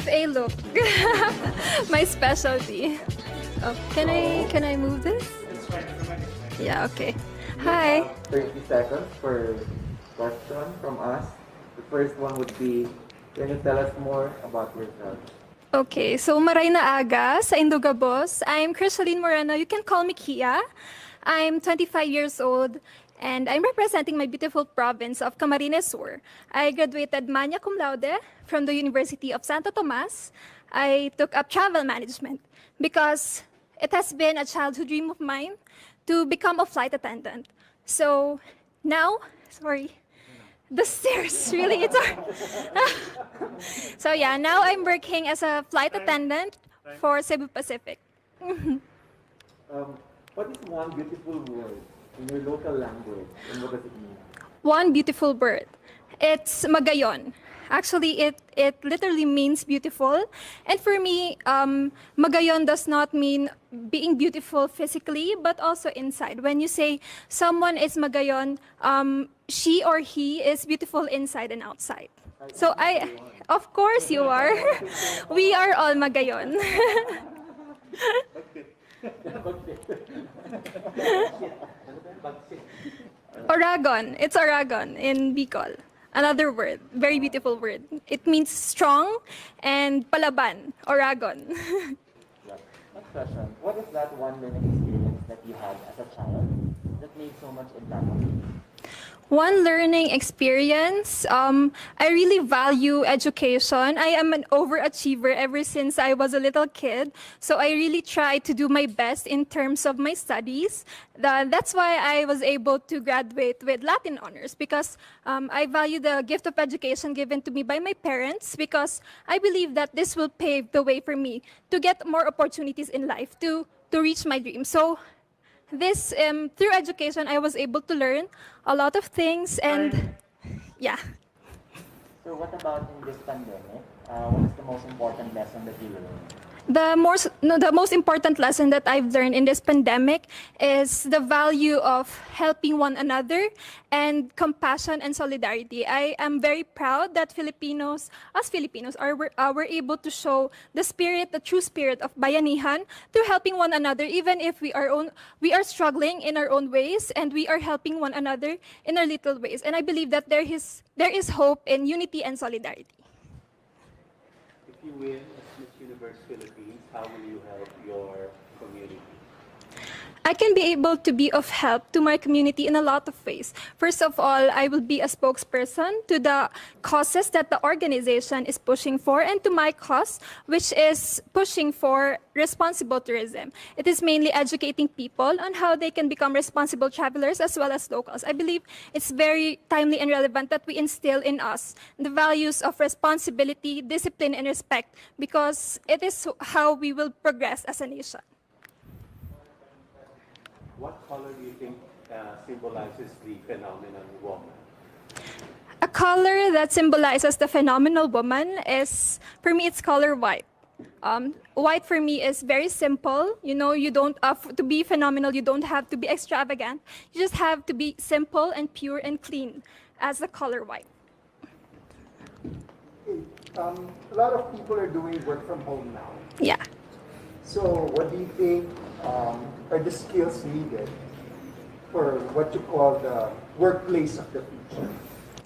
FA look. My specialty. Oh, can I move this? Yeah, okay. Hi. 30 seconds for question from us. The first one would be, can you tell us more about yourself? Okay, so maray na aga sa Indogabos. I'm Crisaline Moreno. You can call me Kia. I'm 25 years old and I'm representing my beautiful province of Camarines Sur. I graduated magna cum laude from the University of Santo Tomas. I took up travel management because it has been a childhood dream of mine to become a flight attendant. So now, sorry, the stairs really, it's hard. So yeah, now I'm working as a flight attendant for Cebu Pacific. What is one beautiful word in your local language and what does it mean? One beautiful word. It's magayon. Actually, it literally means beautiful. And for me, magayon does not mean being beautiful physically, but also inside. When you say someone is magayon, she or he is beautiful inside and outside. So of course you are. We are all magayon. Oragon. It's Oragon in Bicol. Another word, very beautiful word. It means strong and palaban, Oragon. Next question. What is that one learning experience that you had as a child that made so much impact on you? One learning experience, I really value education. I am an overachiever ever since I was a little kid. So I really try to do my best in terms of my studies. That's why I was able to graduate with Latin honors because I value the gift of education given to me by my parents because I believe that this will pave the way for me to get more opportunities in life, to reach my dreams. So this, through education, I was able to learn a lot of things and yeah. So what about in this pandemic? What is the most important lesson that you learned? The most important lesson that I've learned in this pandemic is the value of helping one another and compassion and solidarity. I am very proud that us Filipinos, are able to show the true spirit of bayanihan through helping one another, even if we are struggling in our own ways and we are helping one another in our little ways. And I believe that there is hope in unity and solidarity. If you win Miss Universe Philippines, how will you help your community? I can be able to be of help to my community in a lot of ways. First of all, I will be a spokesperson to the causes that the organization is pushing for and to my cause, which is pushing for responsible tourism. It is mainly educating people on how they can become responsible travelers as well as locals. I believe it's very timely and relevant that we instill in us the values of responsibility, discipline, and respect because it is how we will progress as a nation. What color do you think symbolizes the phenomenon woman? A color that symbolizes the phenomenal woman is, for me, it's color white. White for me is very simple. You know, you don't to be phenomenal. You don't have to be extravagant. You just have to be simple and pure and clean, as the color white. A lot of people are doing work from home now. Yeah. So what do you think are the skills needed for what you call the workplace of the future?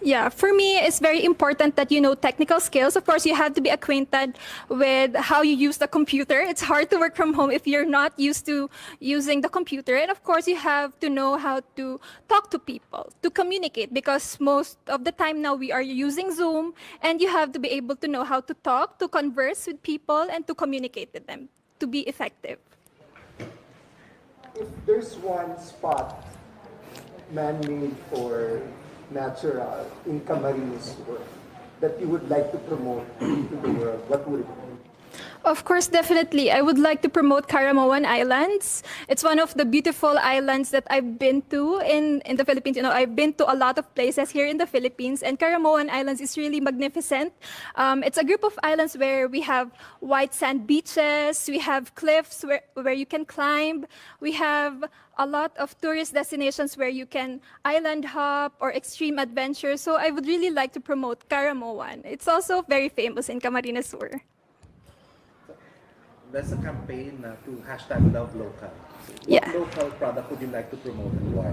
Yeah, for me, it's very important that you know technical skills. Of course, you have to be acquainted with how you use the computer. It's hard to work from home if you're not used to using the computer. And of course, you have to know how to talk to people, to communicate, because most of the time now we are using Zoom, and you have to be able to know how to talk, to converse with people, and to communicate with them to be effective. If there's one spot man-made or natural in Camarines Sur that you would like to promote to the world, what would it be? Of course, definitely. I would like to promote Caramoan Islands. It's one of the beautiful islands that I've been to in the Philippines. You know, I've been to a lot of places here in the Philippines, and Caramoan Islands is really magnificent. It's a group of islands where we have white sand beaches, we have cliffs where you can climb, we have a lot of tourist destinations where you can island hop or extreme adventure. So I would really like to promote Caramoan. It's also very famous in Camarines Sur. there's a campaign to hashtag love local. What Yeah. local product would you like to promote and why?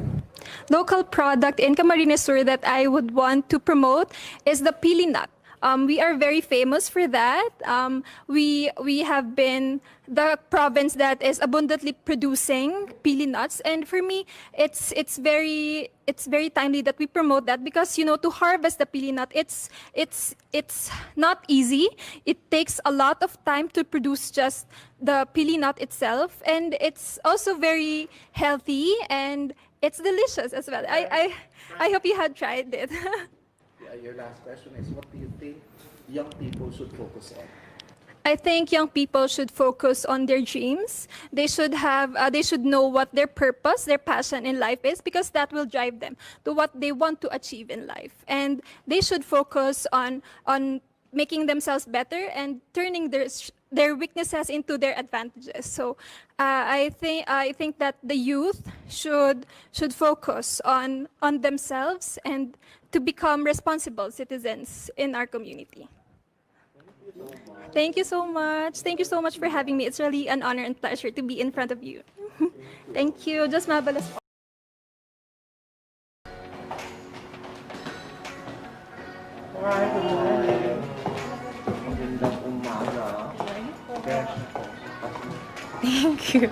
Local product in Camarines Sur that I would want to promote is the pili nut. We are very famous for that. We have been the province that is abundantly producing pili nuts, and for me, it's very timely that we promote that because to harvest the pili nut, it's not easy. It takes a lot of time to produce just the pili nut itself, and it's also very healthy and it's delicious as well. I hope you had tried it. Your last question is, what do you think young people should focus on? I think young people should focus on their dreams. They should know what their purpose, their passion in life is, because that will drive them to what they want to achieve in life. And they should focus on making themselves better and turning their weaknesses into their advantages. So I think that the youth should focus on themselves and to become responsible citizens in our community. Thank you so much. Thank you so much for having me. It's really an honor and pleasure to be in front of you. Thank you. Just mabalas po. Alright, good morning. Magandang umaga. Thank you.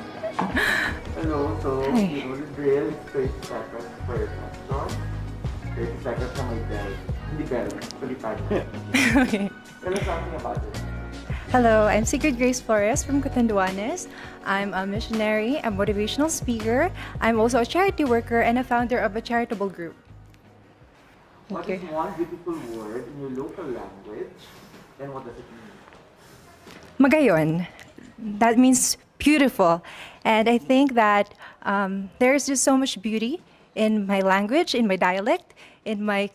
Hello, so you know the drill, 30 seconds per question. 30 seconds na may bell. Hindi bell, tulipad. Okay. Tell us something about it. Hello, I'm Sigrid Grace Flores from Catanduanes. I'm a missionary, a motivational speaker. I'm also a charity worker and a founder of a charitable group. What is one beautiful word in your local language, and what does it mean? Magayon. That means beautiful. And I think that there's just so much beauty in my language, in my dialect, in my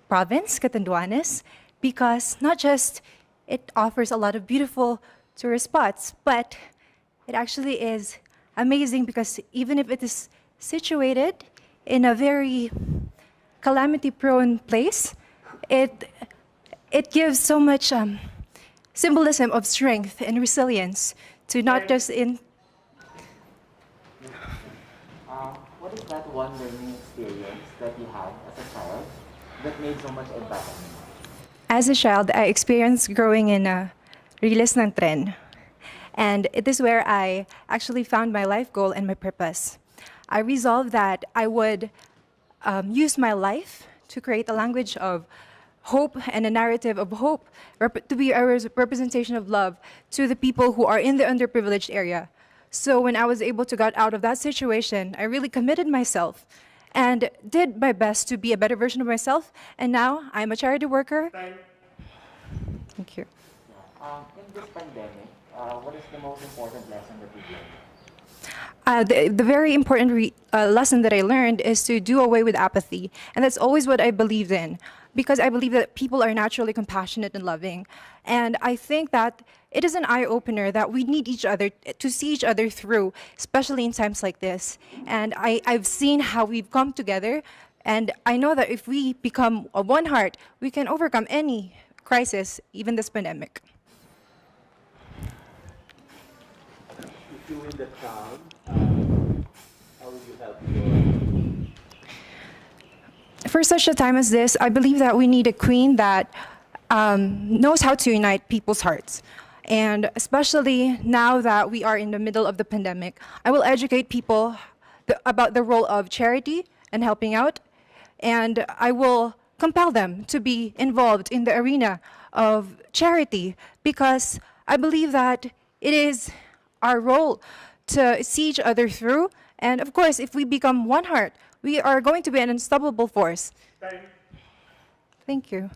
province, Catanduanes, because not just it offers a lot of beautiful tourist spots, but it actually is amazing because even if it is situated in a very calamity-prone place, it gives so much symbolism of strength and resilience to not just in. What is that one learning experience that you had as a child that made so much impact on you? As a child, I experienced growing in a riles ng tren. And it is where I actually found my life goal and my purpose. I resolved that I would use my life to create a language of hope and a narrative of hope to be a representation of love to the people who are in the underprivileged area. So when I was able to get out of that situation, I really committed myself and did my best to be a better version of myself. And now I'm a charity worker. Thank you. In this pandemic, what is the most important lesson that you learned? The very important lesson that I learned is to do away with apathy. And that's always what I believed in, because I believe that people are naturally compassionate and loving. And I think that it is an eye-opener that we need each other to see each other through, especially in times like this. And I've seen how we've come together, and I know that if we become a one heart, we can overcome any crisis, even this pandemic. If you win the crown, how will you help your community? For such a time as this, I believe that we need a queen that knows how to unite people's hearts. And especially now that we are in the middle of the pandemic, I will educate people about the role of charity and helping out. And I will compel them to be involved in the arena of charity, because I believe that it is our role to see each other through. And of course, if we become one heart, we are going to be an unstoppable force. Thank you.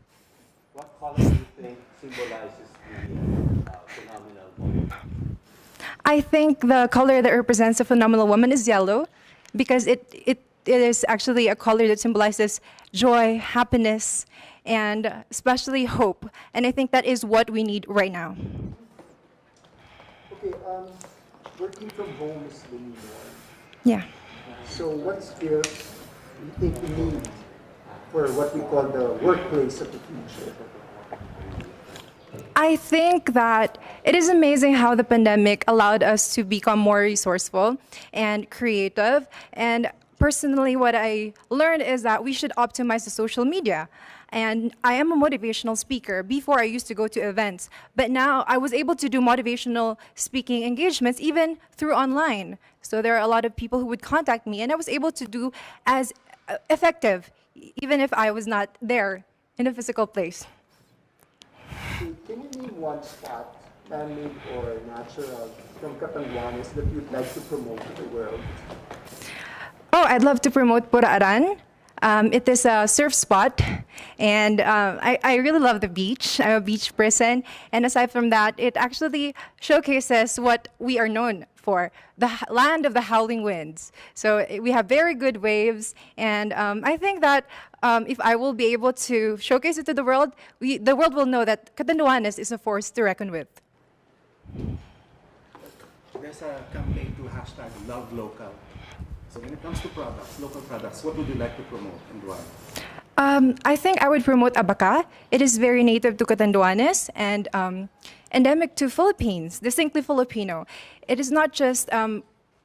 What color do you think symbolizes the phenomenal woman? I think the color that represents a phenomenal woman is yellow, because it is actually a color that symbolizes joy, happiness, and especially hope. And I think that is what we need right now. Okay, working from home is the new norm. Yeah. So what skills do you think we need for what we call the workplace of the future? I think that it is amazing how the pandemic allowed us to become more resourceful and creative. And personally, what I learned is that we should optimize the social media. And I am a motivational speaker. Before, I used to go to events, but now I was able to do motivational speaking engagements even through online. So there are a lot of people who would contact me, and I was able to do as effective, even if I was not there in a physical place. Can you name one spot, man-made or natural, from Catanduanes that you'd like to promote to the world? Oh, I'd love to promote Puraaran. It is a surf spot, and I really love the beach. I'm a beach person, and aside from that, it actually showcases what we are known for, the land of the howling winds. So we have very good waves, and I think that if I will be able to showcase it to the world will know that Catanduanes is a force to reckon with. There's a campaign to hashtag Love Local. So when it comes to products, local products, what would you like to promote and why? I think I would promote abaca. It is very native to Catanduanes and endemic to Philippines, distinctly Filipino. It is not just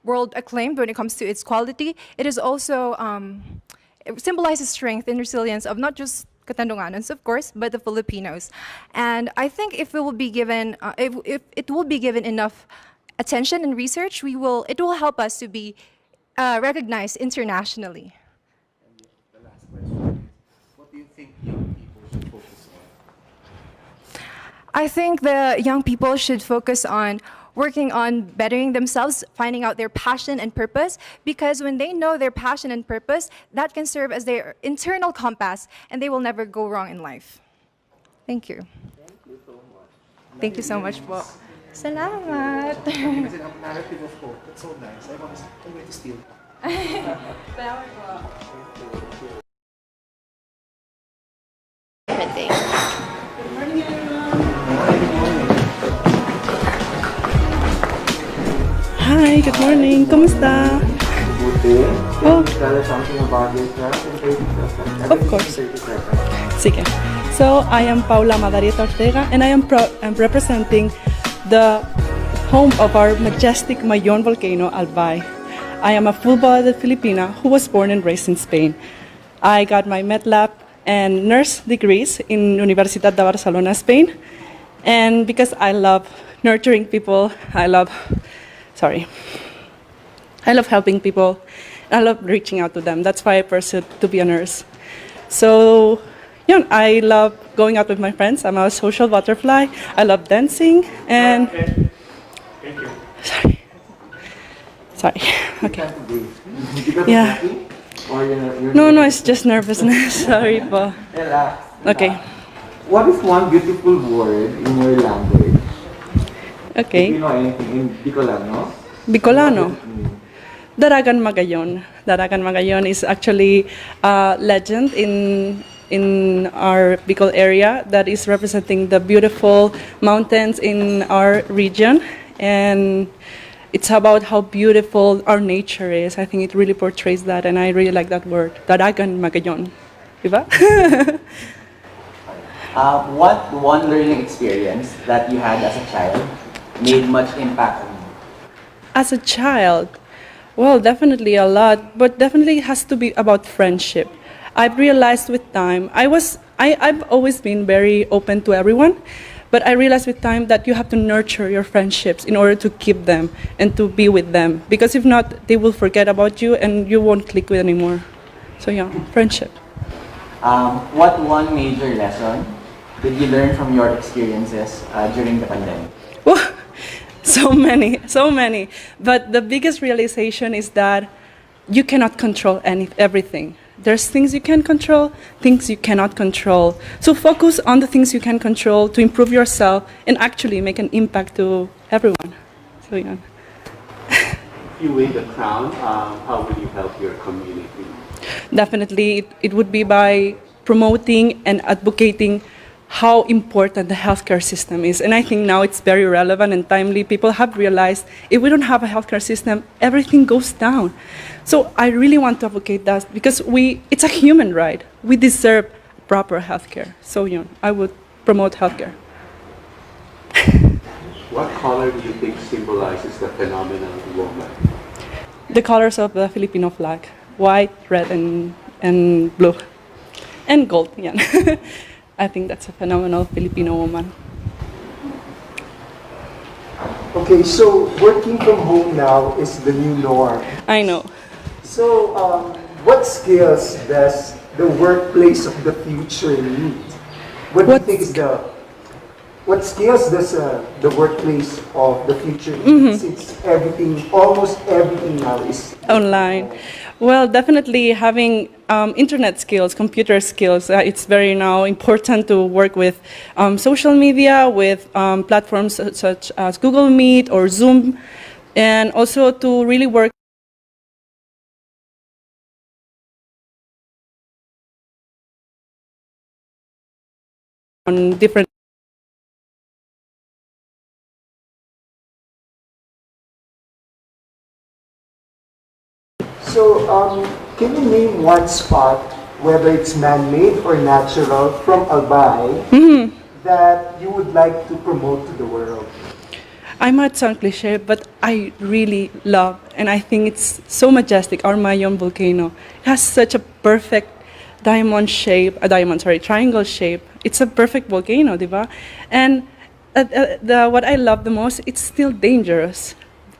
world acclaimed when it comes to its quality. It is also it symbolizes strength and resilience of not just Catanduanes, of course, but the Filipinos. And I think if it will be given, if it will be given enough attention and research, it will help us to be recognized internationally. And the last question is, what do you think young people should focus on? I think the young people should focus on working on bettering themselves, finding out their passion and purpose, because when they know their passion and purpose, that can serve as their internal compass, and they will never go wrong in life. Thank you. Thank you so much. Thank you so much po. Salamat. Kasi ang narrative of hope, that's so nice. I'm going to steal. Hi, good morning. Kumusta? Buti. Oh. Tell us something about yourself in 30 seconds. Of course. 30 seconds. Sige. So, I am Paula Madarieta Ortega and I'm representing the home of our majestic Mayon volcano, Albay. I am a full-blooded Filipina who was born and raised in Spain. I got my MedLab and nurse degrees in Universidad de Barcelona, Spain. And because I love nurturing people, I love helping people. I love reaching out to them. That's why I pursued to be a nurse. So, yeah, I love going out with my friends. I'm a social butterfly. I love dancing and... Thank you. Sorry. Okay. Can't breathe. Because Yeah. of nothing? Or you're No, it's just nervousness. Sorry po. Relax. Okay. What is one beautiful word in your language? If Okay. you know anything in Bicolano? Bicolano. What does it mean? Daragan Magayon. Daragan Magayon is actually a legend in our Bicol area that is representing the beautiful mountains in our region, and it's about how beautiful our nature is. I think it really portrays that, and I really like that word, Daragan Magayon. Diba? What one learning experience that you had as a child made much impact on you? As a child, well, definitely a lot, but definitely has to be about friendship. I've realized with time, I've always been very open to everyone, but I realized with time that you have to nurture your friendships in order to keep them and to be with them. Because if not, they will forget about you and you won't click with anymore. So yeah, friendship. What one major lesson did you learn from your experiences during the pandemic? Well, so many. But the biggest realization is that you cannot control everything. There's things you can control, things you cannot control. So focus on the things you can control to improve yourself and actually make an impact to everyone. So yeah. If you win the crown, how will you help your community? Definitely, it would be by promoting and advocating how important the healthcare system is. And I think now it's very relevant and timely. People have realized if we don't have a healthcare system, everything goes down. So I really want to advocate that because it's a human right. We deserve proper healthcare. So I would promote healthcare. What color do you think symbolizes the phenomenal woman? The colors of the Filipino flag: white, red, and blue, and gold. Yeah, I think that's a phenomenal Filipino woman. Okay, so working from home now is the new norm. I know. So, what skills does the workplace of the future need? What do you think is what skills does the workplace of the future need? Since almost everything now is Online. Well, definitely having internet skills, computer skills. It's very now important to work with social media, with platforms such as Google Meet or Zoom, and also to really work on different. So, can you name one spot, whether it's man-made or natural, from Albay that you would like to promote to the world? I might sound cliche, but I really love, and I think it's so majestic, our Mayon volcano. It has such a perfect triangle shape. It's a perfect volcano, diba? And what I love the most, it's still dangerous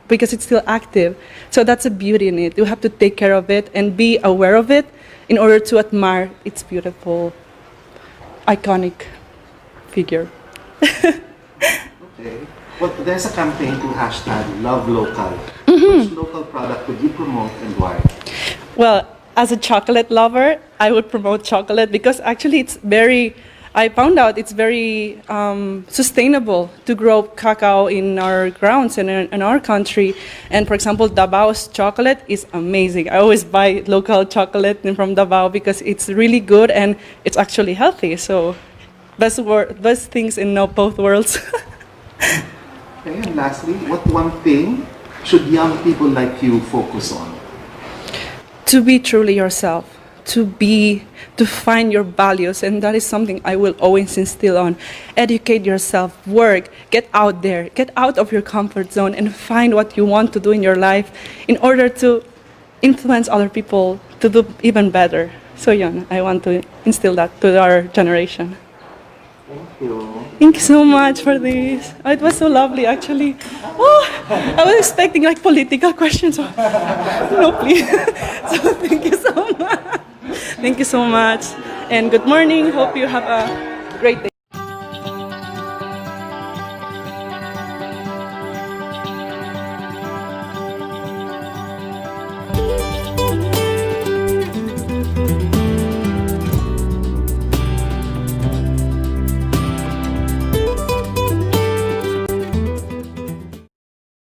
because it's still active. So that's a beauty in it. You have to take care of it and be aware of it in order to admire its beautiful, iconic figure. Okay. Well, there's a campaign to hashtag Love Local. Which local product would you promote and why? Well, as a chocolate lover, I would promote chocolate because actually I found out it's very sustainable to grow cacao in our grounds and in our country. And for example, Dabao's chocolate is amazing. I always buy local chocolate from Dabao because it's really good and it's actually healthy. So best things in both worlds. Okay, and lastly, what one thing should young people like you focus on? To be truly yourself, to find your values, and that is something I will always instill on. Educate yourself, work, get out there, get out of your comfort zone and find what you want to do in your life in order to influence other people to do even better. So yeah, I want to instill that to our generation. Thank you. Thank you so much for this. Oh, it was so lovely, actually. Oh, I was expecting like political questions. No, please. So thank you so much. Thank you so much. And good morning. Hope you have a great day.